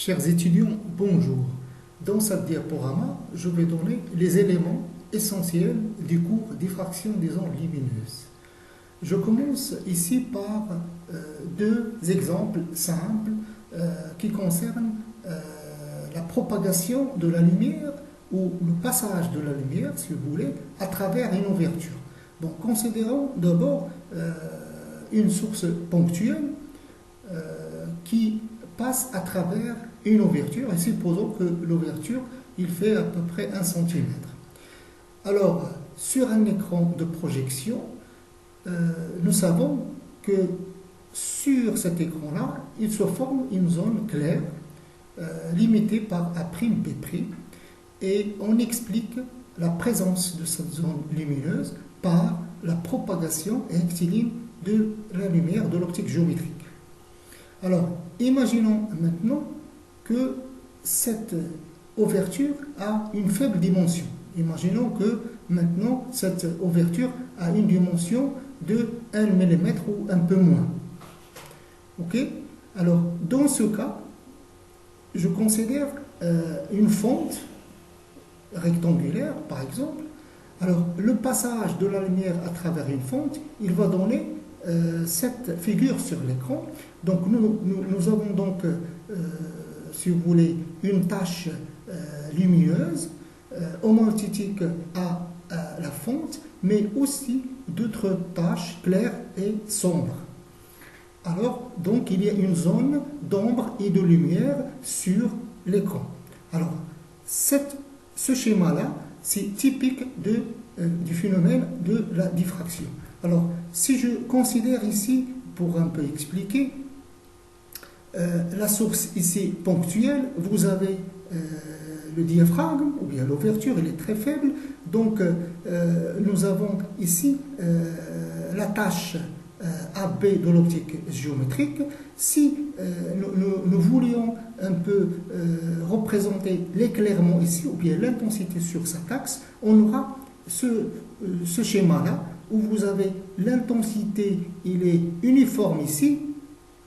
Chers étudiants, bonjour. Dans cette diaporama, je vais donner les éléments essentiels du cours diffraction des ondes lumineuses. Je commence ici par deux exemples simples qui concernent la propagation de la lumière ou le passage de la lumière, si vous voulez, à travers une ouverture. Donc, considérons d'abord une source ponctuelle qui passe à travers une ouverture, et supposons que l'ouverture, il fait à peu près 1 cm. Alors, sur un écran de projection, nous savons que sur cet écran-là, il se forme une zone claire, limitée par A'P', et on explique la présence de cette zone lumineuse par la propagation rectiligne de la lumière de l'optique géométrique. Alors, imaginons maintenant que cette ouverture a une faible dimension. Imaginons que maintenant cette ouverture a une dimension de 1 mm ou un peu moins. Ok? Alors, dans ce cas, je considère une fente rectangulaire, par exemple. Alors, le passage de la lumière à travers une fente, il va donner cette figure sur l'écran. Donc nous avons donc, si vous voulez, une tache lumineuse homothétique à la fente, mais aussi d'autres taches claires et sombres. Alors, donc, il y a une zone d'ombre et de lumière sur l'écran. Alors, ce schéma-là, c'est typique du phénomène de la diffraction. Alors, si je considère ici, pour un peu expliquer, la source ici ponctuelle, vous avez le diaphragme, ou bien l'ouverture, elle est très faible. Donc, nous avons ici la tâche AB de l'optique géométrique. Si nous voulions un peu représenter l'éclairement ici, ou bien l'intensité sur cet axe, on aura ce schéma-là, où vous avez l'intensité, il est uniforme ici,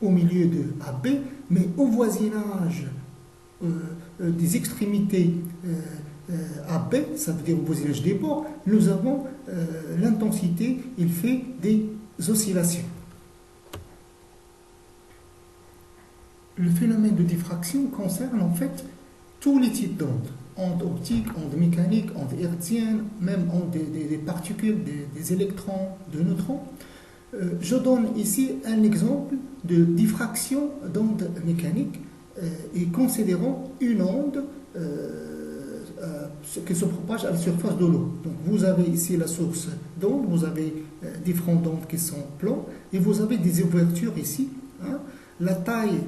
au milieu de AB, mais au voisinage des extrémités AB, ça veut dire au voisinage des bords, nous avons l'intensité, il fait des oscillations. Le phénomène de diffraction concerne en fait tous les types d'ondes. Ondes optiques, ondes mécaniques, ondes hertziennes, même ondes des particules, des électrons, de neutrons. Je donne ici un exemple de diffraction d'ondes mécaniques et considérons une onde qui se propage à la surface de l'eau. Donc vous avez ici la source d'onde, vous avez différentes ondes qui sont plans et vous avez des ouvertures ici. Hein. La taille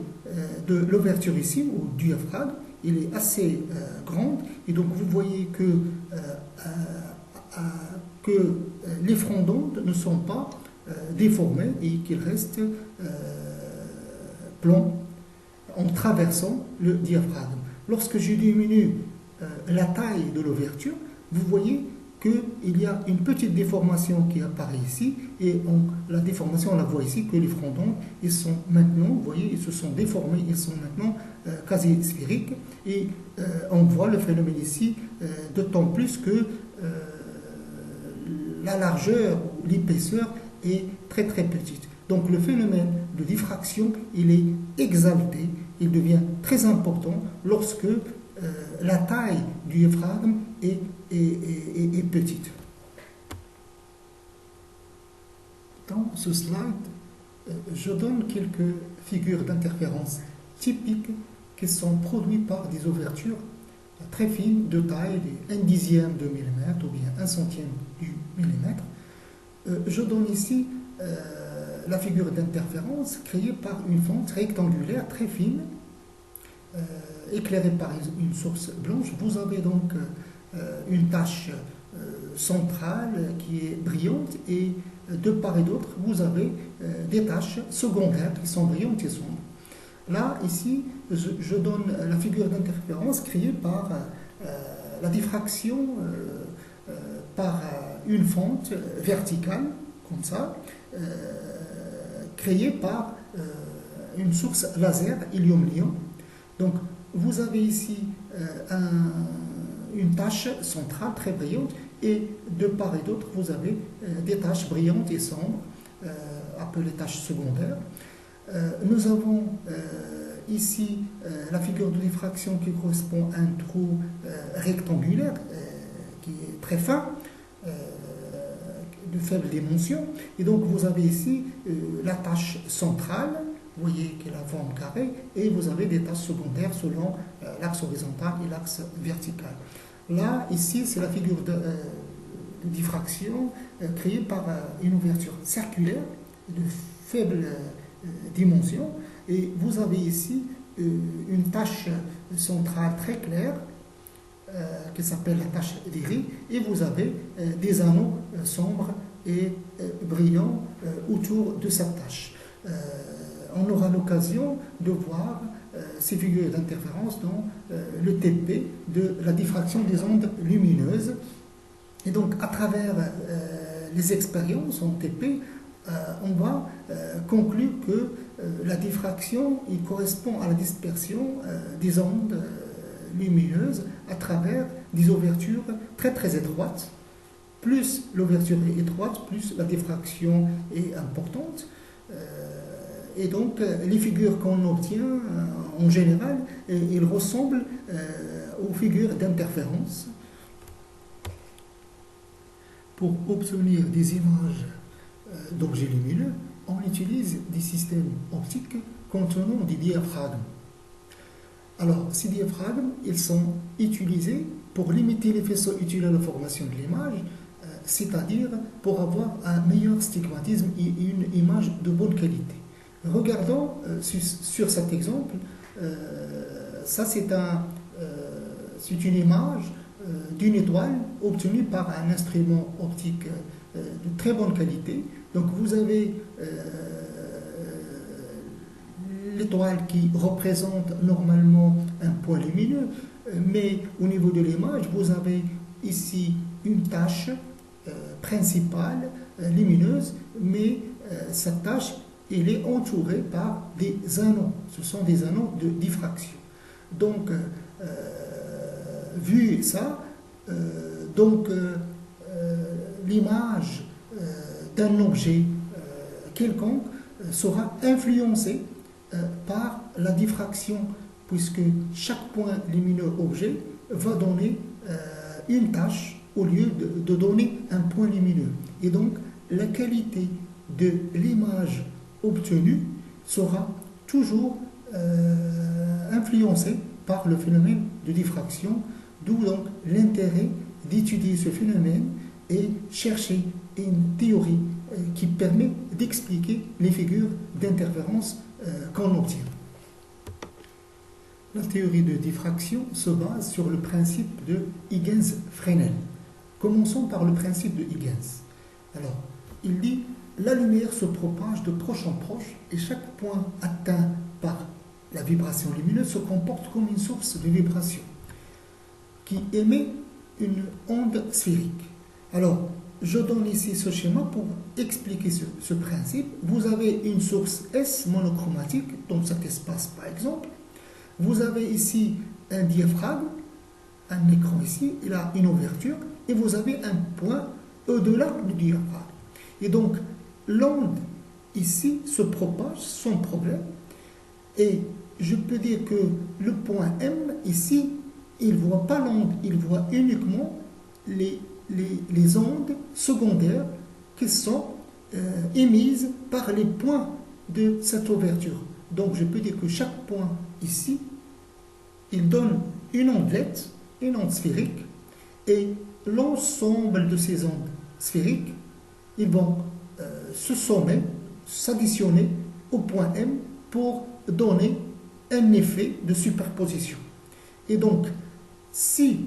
de l'ouverture ici, au diaphragme, il est assez grande et donc vous voyez que les fronts d'onde ne sont pas déformés et qu'ils restent plans en traversant le diaphragme. Lorsque je diminue la taille de l'ouverture, vous voyez qu'il y a une petite déformation qui apparaît ici et la déformation, on la voit ici, que les fronts d'onde, ils sont maintenant, vous voyez, ils se sont déformés, ils sont maintenant quasi sphériques et on voit le phénomène ici, d'autant plus que la largeur, l'épaisseur est très très petite. Donc le phénomène de diffraction, il est exalté, il devient très important lorsque la taille du diaphragme est petite. Dans ce slide, je donne quelques figures d'interférence typiques qui sont produites par des ouvertures très fines de taille de 1/10 de millimètre ou bien 1/100 du millimètre. Je donne ici la figure d'interférence créée par une fente rectangulaire très fine, éclairée par une source blanche. Vous avez donc une tache centrale qui est brillante et de part et d'autre, vous avez des taches secondaires qui sont brillantes et sombres. Là, ici, je donne la figure d'interférence créée par la diffraction par une fente verticale, comme ça, créée par une source laser hélium-ion. Donc, vous avez ici une tache centrale très brillante et de part et d'autre, vous avez des taches brillantes et sombres, appelées taches secondaires. Nous avons ici la figure de diffraction qui correspond à un trou rectangulaire qui est très fin, de faible dimension. Et donc vous avez ici la tache centrale, vous voyez qu'elle a la forme carrée, et vous avez des taches secondaires selon l'axe horizontal et l'axe vertical. Là, ici, c'est la figure de diffraction créée par une ouverture circulaire de faible dimension, et vous avez ici une tache centrale très claire qui s'appelle la tache d'Erie, et vous avez des anneaux sombres et brillants autour de cette tache. On aura l'occasion de voir ces figures d'interférence dans le TP de la diffraction des ondes lumineuses. Et donc, à travers les expériences en TP, on va conclure que la diffraction il correspond à la dispersion des ondes lumineuses à travers des ouvertures très très étroites. Plus l'ouverture est étroite, plus la diffraction est importante. Et donc, les figures qu'on obtient, en général, ils ressemblent aux figures d'interférence. Pour obtenir des images d'objets lumineux, on utilise des systèmes optiques contenant des diaphragmes. Alors, ces diaphragmes, ils sont utilisés pour limiter les faisceaux utiles à la formation de l'image, c'est-à-dire pour avoir un meilleur stigmatisme et une image de bonne qualité. Regardons sur cet exemple, ça c'est une image d'une étoile obtenue par un instrument optique de très bonne qualité. Donc vous avez l'étoile qui représente normalement un point lumineux, mais au niveau de l'image, vous avez ici une tache principale lumineuse, mais cette tache elle est entourée par des anneaux. Ce sont des anneaux de diffraction. Donc, vu ça, l'image d'un objet quelconque sera influencée par la diffraction, puisque chaque point lumineux objet va donner une tache au lieu de donner un point lumineux. Et donc, la qualité de l'image obtenue sera toujours influencée par le phénomène de diffraction, d'où donc l'intérêt d'étudier ce phénomène et chercher une théorie qui permet d'expliquer les figures d'interférence qu'on obtient. La théorie de diffraction se base sur le principe de Huygens-Fresnel. Commençons par le principe de Huygens. Alors, il dit la lumière se propage de proche en proche et chaque point atteint par la vibration lumineuse se comporte comme une source de vibration qui émet une onde sphérique. Alors, je donne ici ce schéma pour expliquer ce principe. Vous avez une source S monochromatique, dans cet espace par exemple. Vous avez ici un diaphragme, un écran ici, il a une ouverture, et vous avez un point au-delà du diaphragme. Et donc, l'onde ici se propage sans problème, et je peux dire que le point M ici, il ne voit pas l'onde, il voit uniquement les ondes secondaires qui sont émises par les points de cette ouverture. Donc je peux dire que chaque point ici, il donne une ondelette, une onde sphérique, et l'ensemble de ces ondes sphériques, ils vont se sommer, s'additionner au point M pour donner un effet de superposition. Et donc, si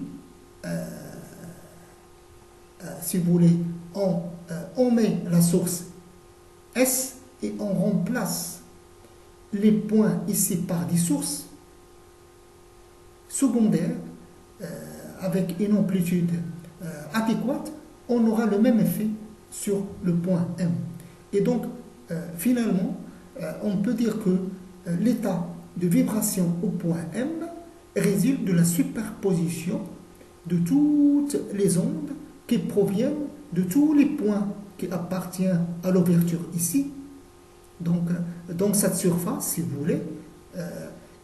vous voulez, on met la source S et on remplace les points ici par des sources secondaires avec une amplitude adéquate, on aura le même effet sur le point M. Et donc, finalement, on peut dire que l'état de vibration au point M résulte de la superposition de toutes les ondes qui proviennent de tous les points qui appartiennent à l'ouverture ici. Donc cette surface, si vous voulez,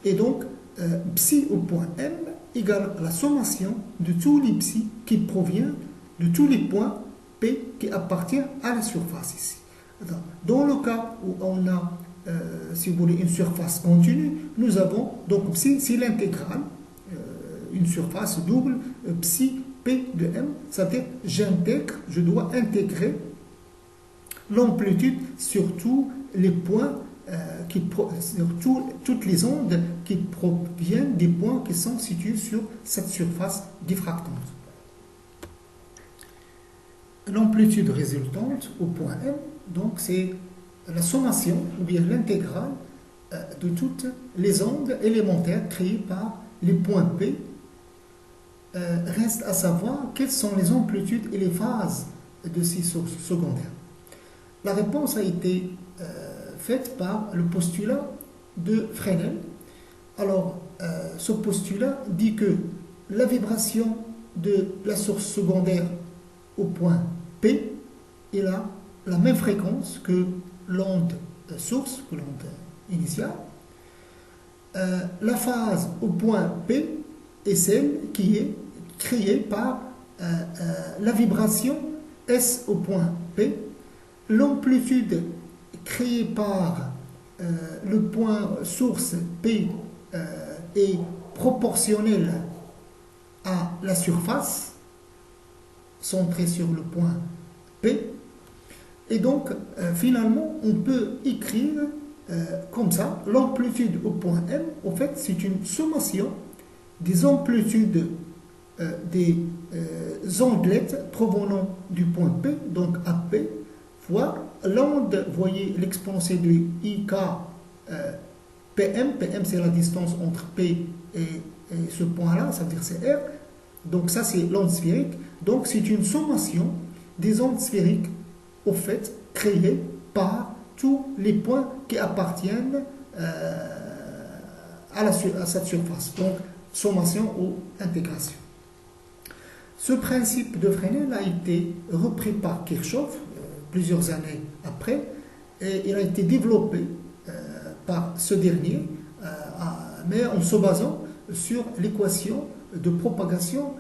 et donc psi au point M égale la sommation de tous les psi qui proviennent de tous les points P qui appartiennent à la surface ici. Dans le cas où on a, si vous voulez, une surface continue, nous avons donc psi, c'est l'intégrale, une surface double, psi P de M, c'est-à-dire je dois intégrer l'amplitude sur tous les points, sur toutes les ondes qui proviennent des points qui sont situés sur cette surface diffractante. L'amplitude résultante au point M, donc c'est la sommation ou bien l'intégrale de toutes les ondes élémentaires créées par les points P. Reste à savoir quelles sont les amplitudes et les phases de ces sources secondaires. La réponse a été faite par le postulat de Fresnel. Alors, ce postulat dit que la vibration de la source secondaire au point P est la même fréquence que l'onde source, que l'onde initiale. La phase au point P est celle qui est créée par la vibration S au point P. L'amplitude créée par le point source P est proportionnelle à la surface centrée sur le point P. Et donc, finalement, on peut écrire comme ça, l'amplitude au point M, en fait, c'est une sommation des amplitudes des ondelettes provenant du point P, donc AP, fois l'onde, vous voyez l'exponentielle de IK PM. PM, c'est la distance entre P et ce point-là, ça veut dire c'est R. Donc ça, c'est l'onde sphérique. Donc c'est une sommation des ondes sphériques, au fait, créées par tous les points qui appartiennent à cette surface. Donc, sommation ou intégration. Ce principe de Fresnel a été repris par Kirchhoff plusieurs années après, et il a été développé par ce dernier, mais en se basant sur l'équation de propagation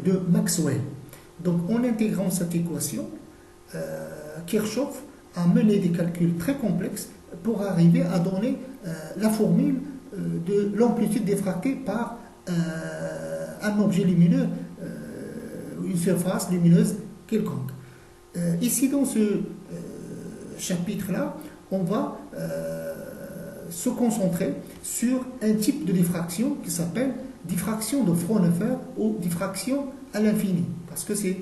de Maxwell. Donc, en intégrant cette équation, Kirchhoff a mené des calculs très complexes pour arriver à donner la formule de l'amplitude diffractée par un objet lumineux, une surface lumineuse quelconque. Ici, dans ce chapitre-là, on va se concentrer sur un type de diffraction qui s'appelle diffraction de Fraunhofer ou diffraction à l'infini, parce que c'est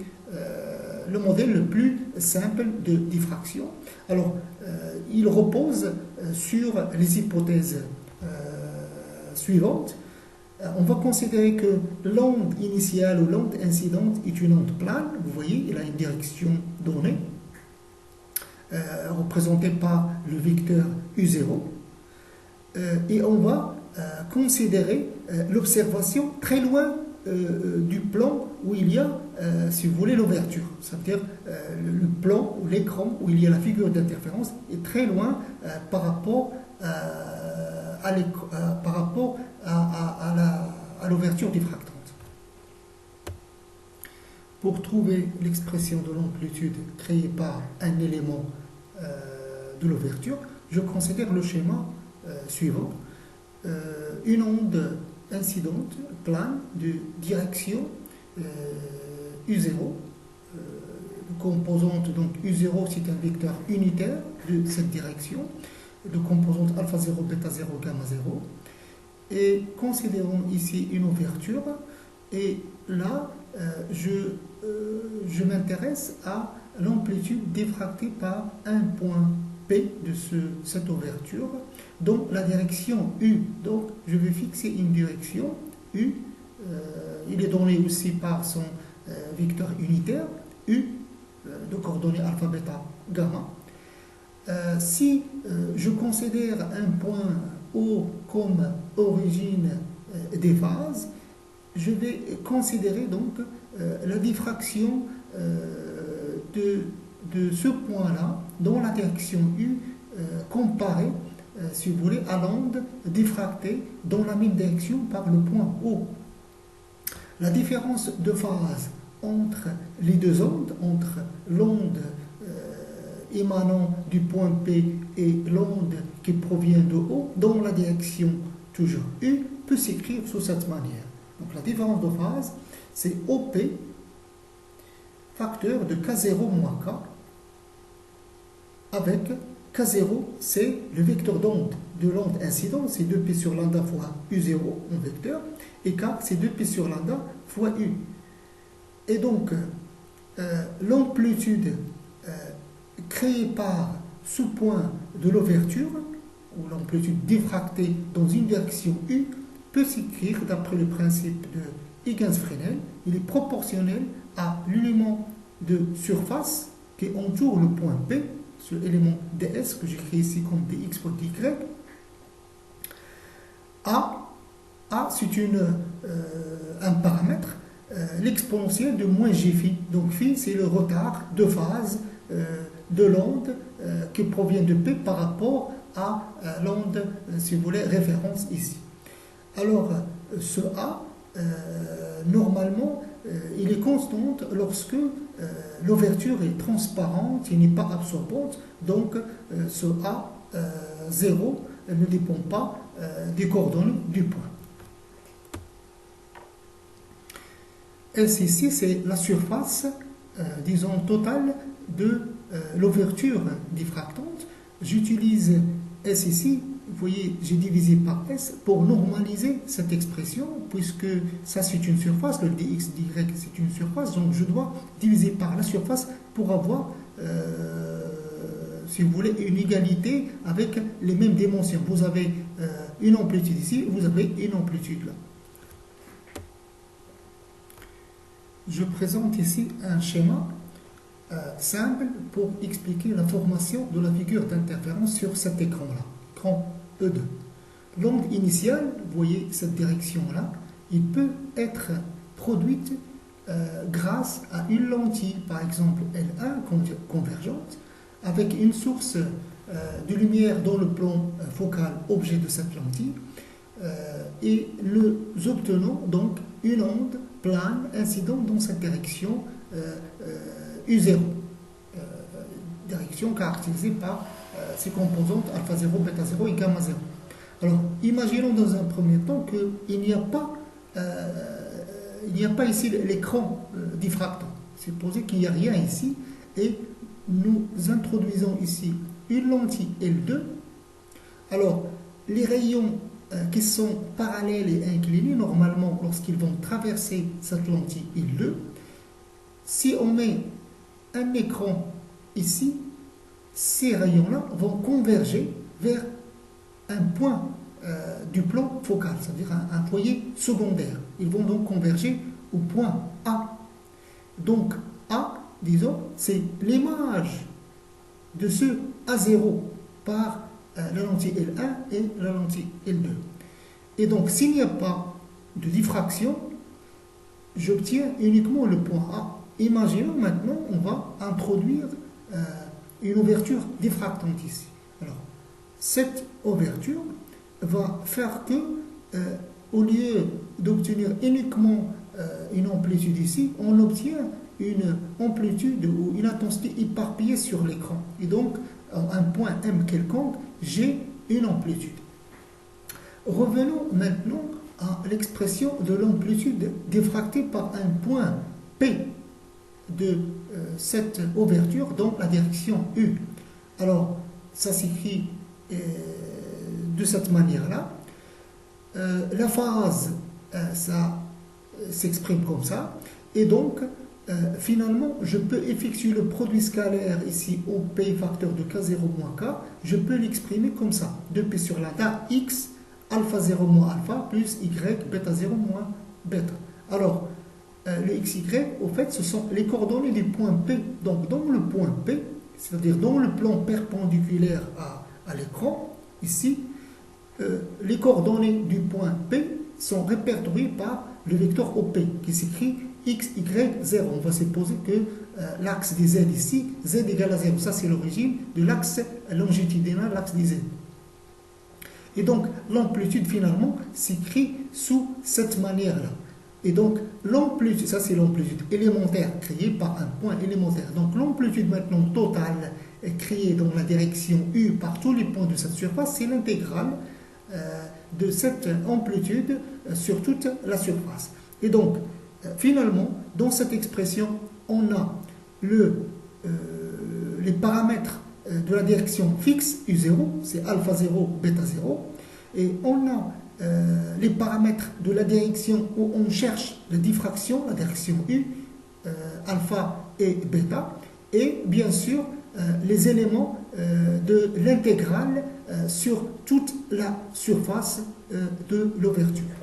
le modèle le plus simple de diffraction. Alors, il repose sur les hypothèses suivantes. On va considérer que l'onde initiale ou l'onde incidente est une onde plane. Vous voyez, il a une direction donnée, représentée par le vecteur U0. Et on va considérer l'observation très loin du plan où il y a, si vous voulez, l'ouverture. C'est-à-dire le plan ou l'écran où il y a la figure d'interférence est très loin par rapport à l'ouverture diffractante. Pour trouver l'expression de l'amplitude créée par un élément de l'ouverture, je considère le schéma suivant. Une onde incidente plane de direction U0, composante donc U0, c'est un vecteur unitaire de cette direction, de composante alpha 0, bêta 0, gamma 0. Et considérons ici une ouverture, et là, je m'intéresse à l'amplitude diffractée par un point P de cette ouverture, donc la direction U. Donc, je vais fixer une direction U. Il est donné aussi par son vecteur unitaire, U, de coordonnées alpha, bêta, gamma. Si je considère un point O comme origine des phases, je vais considérer donc la diffraction de ce point-là dans la direction U comparée, si vous voulez, à l'onde diffractée dans la même direction par le point O. La différence de phase entre les deux ondes, entre l'onde émanant du point P et l'onde qui provient de O, dans la direction toujours U, peut s'écrire sous cette manière. Donc la différence de phase, c'est OP facteur de K0 moins K, avec K0, c'est le vecteur d'onde de l'onde incidente, c'est 2P sur lambda fois U0 en vecteur, et K, c'est 2P sur lambda fois U. Et donc, l'amplitude créée par ce point de l'ouverture, ou l'amplitude diffractée dans une direction U, peut s'écrire d'après le principe de Huygens-Fresnel. Il est proportionnel à l'élément de surface qui entoure le point P, ce élément ds que j'écris ici comme dx fois dy. A, c'est un paramètre, l'exponentielle de moins g phi. Donc phi, c'est le retard de phase de l'onde qui provient de P par rapport à l'onde, si vous voulez, référence ici. Alors, ce A, normalement, il est constant lorsque l'ouverture est transparente, il n'est pas absorbante, donc ce A0 ne dépend pas des coordonnées du point. S ici, c'est la surface, disons, totale de l'ouverture diffractante. J'utilise S ici, vous voyez, j'ai divisé par S pour normaliser cette expression, puisque ça c'est une surface, le dx, dy c'est une surface, donc je dois diviser par la surface pour avoir, si vous voulez, une égalité avec les mêmes dimensions. Vous avez une amplitude ici, vous avez une amplitude là. Je présente ici un schéma simple pour expliquer la formation de la figure d'interférence sur cet écran-là, écran E2. L'onde initiale, vous voyez cette direction-là, il peut être produite grâce à une lentille, par exemple L1 convergente, avec une source de lumière dans le plan focal objet de cette lentille, et nous obtenons donc une onde plane incidente dans cette direction U0, direction caractérisée par ces composantes alpha 0, bêta 0 et gamma 0. Alors, imaginons dans un premier temps qu'il n'y a pas ici l'écran diffractant. Supposez qu'il n'y a rien ici et nous introduisons ici une lentille L2. Alors, les rayons qui sont parallèles et inclinés, normalement, lorsqu'ils vont traverser cette lentille L2, si on met un écran ici, ces rayons-là vont converger vers un point du plan focal, c'est-à-dire un foyer secondaire. Ils vont donc converger au point A. Donc A, disons, c'est l'image de ce A0 par la lentille L1 et la lentille L2. Et donc, s'il n'y a pas de diffraction, j'obtiens uniquement le point A. Imaginons maintenant, on va introduire une ouverture diffractante ici. Alors, cette ouverture va faire que, au lieu d'obtenir uniquement une amplitude ici, on obtient une amplitude ou une intensité éparpillée sur l'écran. Et donc, un point M quelconque, j'ai une amplitude. Revenons maintenant à l'expression de l'amplitude diffractée par un point P de cette ouverture dans la direction U. Alors, ça s'écrit de cette manière-là. La phase, ça s'exprime comme ça. Et donc, finalement, je peux effectuer le produit scalaire ici au P facteur de K0 moins K. Je peux l'exprimer comme ça. 2P sur lambda X alpha 0 moins alpha plus Y bêta 0 moins bêta. Alors, le XY, au fait, ce sont les coordonnées du point P. Donc, dans le point P, c'est-à-dire dans le plan perpendiculaire à l'écran, ici, les coordonnées du point P sont répertoriés par le vecteur OP qui s'écrit x, y, 0. On va supposer que l'axe des z ici, z égale à 0. Ça, c'est l'origine de l'axe longitudinal, l'axe des z. Et donc, l'amplitude, finalement, s'écrit sous cette manière-là. Et donc, l'amplitude, ça c'est l'amplitude élémentaire créée par un point élémentaire. Donc, l'amplitude maintenant totale créée dans la direction U par tous les points de cette surface, c'est l'intégrale de cette amplitude sur toute la surface. Et donc, finalement, dans cette expression, on a les paramètres de la direction fixe U0, c'est alpha 0, bêta 0, et on a les paramètres de la direction où on cherche la diffraction, la direction U, alpha et bêta, et bien sûr les éléments de l'intégrale sur toute la surface de l'ouverture.